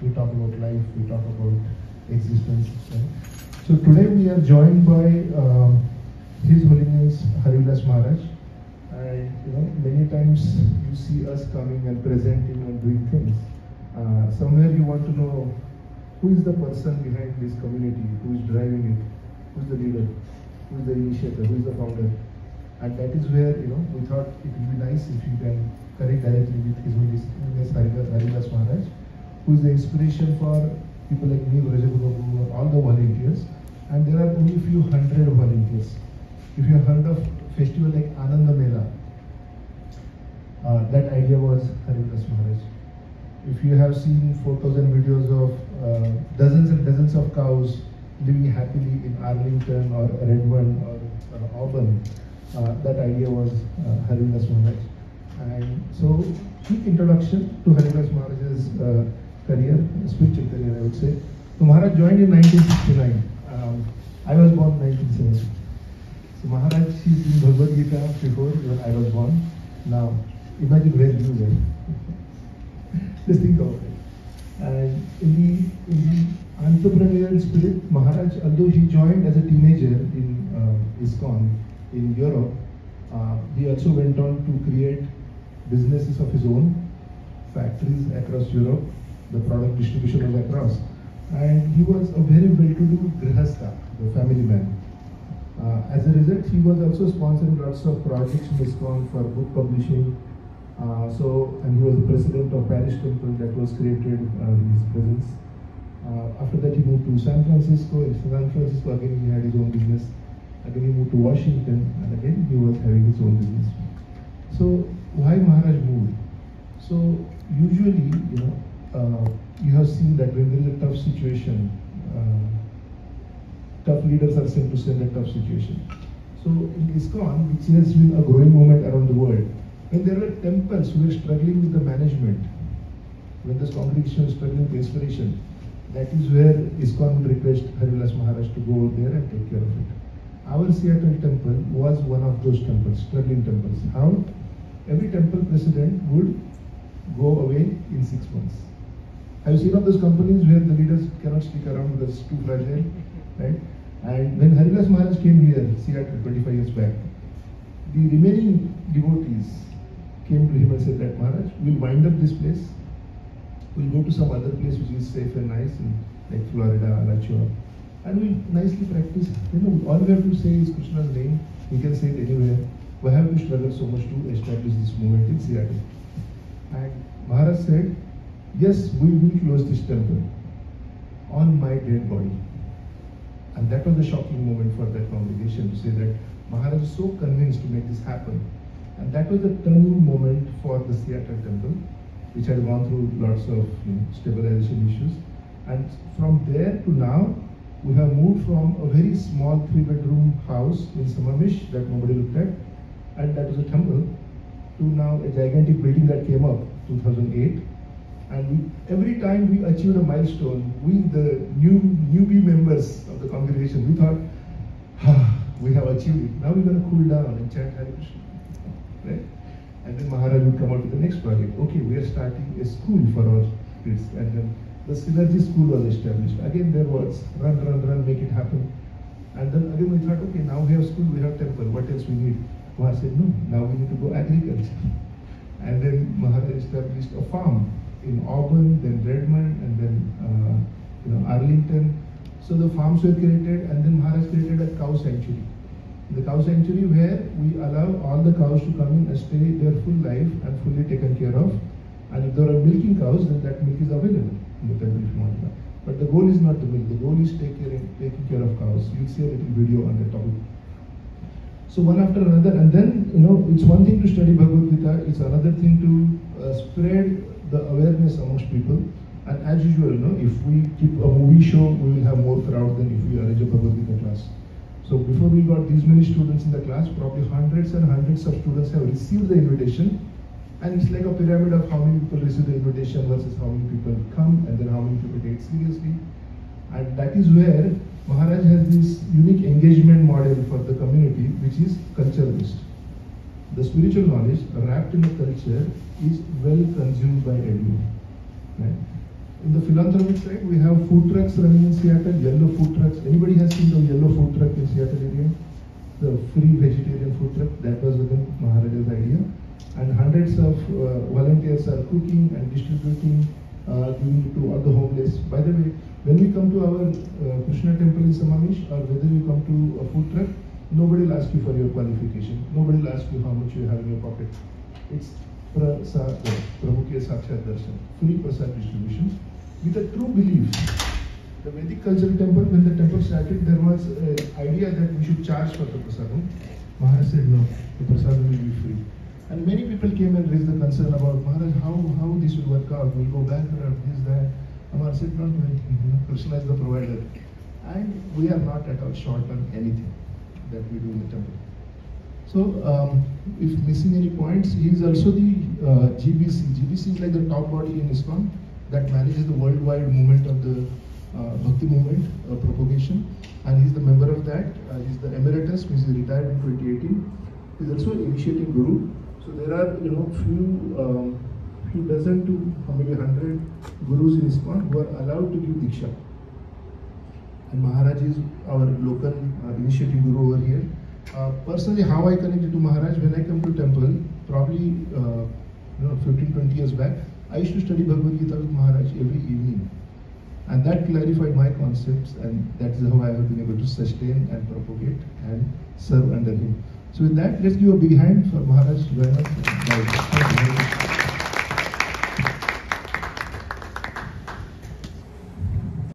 We talk about life, we talk about existence. Right? So today we are joined by His Holiness Harivilas Maharaj. And many times you see us coming and presenting and doing things. Somewhere you want to know who is the person behind this community, who is driving it, who is the leader, who is the initiator, who is the founder. And that is where we thought it would be nice if you can connect directly with His Holiness Harivilas Maharaj, who is the inspiration for people like me, Rajabu, all the volunteers. And there are only a few hundred volunteers. If you have heard of festival like Ananda Mela, that idea was Harivilas Maharaj. If you have seen photos and videos of dozens and dozens of cows living happily in Arlington or Redmond or Auburn, that idea was Harivilas Maharaj. And so, quick introduction to Harivilas Maharaj's career, spiritual career, I would say. So Maharaj joined in 1969. I was born in 1970. So Maharaj is in Bhagavad Gita before when I was born. Now, imagine where you were. Just think about it. And in the entrepreneurial spirit, Maharaj, although he joined as a teenager in ISKCON in Europe, he also went on to create businesses of his own, factories across Europe. The product distribution was across. And he was a very well-to-do grihastha, the family man. As a result, he was also sponsoring lots of projects in ISKCON for book publishing. And he was the president of Parish Temple that was created in his presence. After that, he moved to San Francisco. In San Francisco, again, he had his own business. Again, he moved to Washington, and again, he was having his own business. So, why Maharaj moved? So, usually, you have seen that when there is a tough situation, tough leaders are sent to send a tough situation. So, in ISKCON, which has been a growing movement around the world, when there were temples who were struggling with the management, when this congregation was struggling with inspiration, that is where ISKCON would request Harivilas Maharaj to go over there and take care of it. Our Seattle temple was one of those temples, struggling temples. How? Every temple president would go away in 6 months. Have you seen of those companies where the leaders cannot stick around because it's too fragile, right? And when Harivilas Maharaj came here, Seattle 25 years back, the remaining devotees came to him and said that Maharaj, we'll wind up this place, we'll go to some other place which is safe and nice, like Florida, Alachua, and we'll nicely practice. All we have to say is Krishna's name, we can say it anywhere. Why have we struggled so much to establish this movement in Seattle? And Maharaj said, yes, we will close this temple on my dead body. And that was a shocking moment for that congregation to say that Maharaj is so convinced to make this happen. And that was the turning moment for the Seattle temple, which had gone through lots of stabilization issues. And from there to now, we have moved from a very small 3-bedroom house in Samamish that nobody looked at, and that was a temple, to now a gigantic building that came up 2008. And every time we achieved a milestone, we, the newbie members of the congregation, we thought, we have achieved it. Now we're going to cool down and chant Hare Krishna. Right? And then Maharaj would come out with the next project. Okay, we are starting a school for our kids. And then the Synergy School was established. Again, there was run, make it happen. And then again we thought, okay, now we have school, we have temple, what else we need? Maharaj said, no, now we need to go agriculture. And then Maharaj established a farm in Auburn, then Redmond, and then Arlington. So the farms were created, and then Maharaj created a cow sanctuary. The cow sanctuary where we allow all the cows to come in and stay their full life and fully taken care of. And if there are milking cows, then that milk is available in the temple if you want to. But the goal is not the milk, the goal is taking care of cows. You'll see a little video on that topic. So one after another, and then it's one thing to study Bhagavad Gita, it's another thing to spread the awareness amongst people. And as usual, if we keep a movie show, we will have more crowd than if we arrange a Bhagavad Gita class. So before we got these many students in the class, probably hundreds and hundreds of students have received the invitation. And it's like a pyramid of how many people receive the invitation versus how many people come, and then how many people take it seriously. And that is where Maharaj has this unique engagement model for the community, which is culture-based. The spiritual knowledge wrapped in the culture is well consumed by everyone. Right? In the philanthropic side, we have food trucks running in Seattle, yellow food trucks. Anybody has seen the yellow food truck in Seattle area? The free vegetarian food truck, that was within Maharaj's idea. And hundreds of volunteers are cooking and distributing, giving it to all the homeless. By the way, when we come to our Krishna temple in Samamish, or whether you come to a food truck, nobody will ask you for your qualification. Nobody will ask you how much you have in your pocket. It's prasad, Prabhu ke Sakshat Darshan, free prasad distribution, with a true belief. The Vedic cultural temple, when the temple started, there was an idea that we should charge for the prasadam. Maharaj said no, the prasadam will be free. And many people came and raised the concern about, Maharaj, how this will work out? We'll go bankrupt, this, that. Maharaj said, don't worry, Krishna is the provider. And we are not at all short on anything that we do in the temple. So, if missing any points, he is also the GBC. GBC is like the top body in ISKCON that manages the worldwide movement of the Bhakti movement propagation, and he's the member of that. He's the emeritus, he's retired in 2018. He's also initiating guru. So there are few dozen to maybe 100 gurus in ISKCON who are allowed to give diksha. And Maharaj is our local initiating guru over here. Personally, how I connected to Maharaj, when I come to temple, probably 15-20 years back, I used to study Bhagavad Gita with Maharaj every evening. And that clarified my concepts, and that is how I have been able to sustain and propagate and serve under him. So with that, let's give a big hand for Maharaj to join us.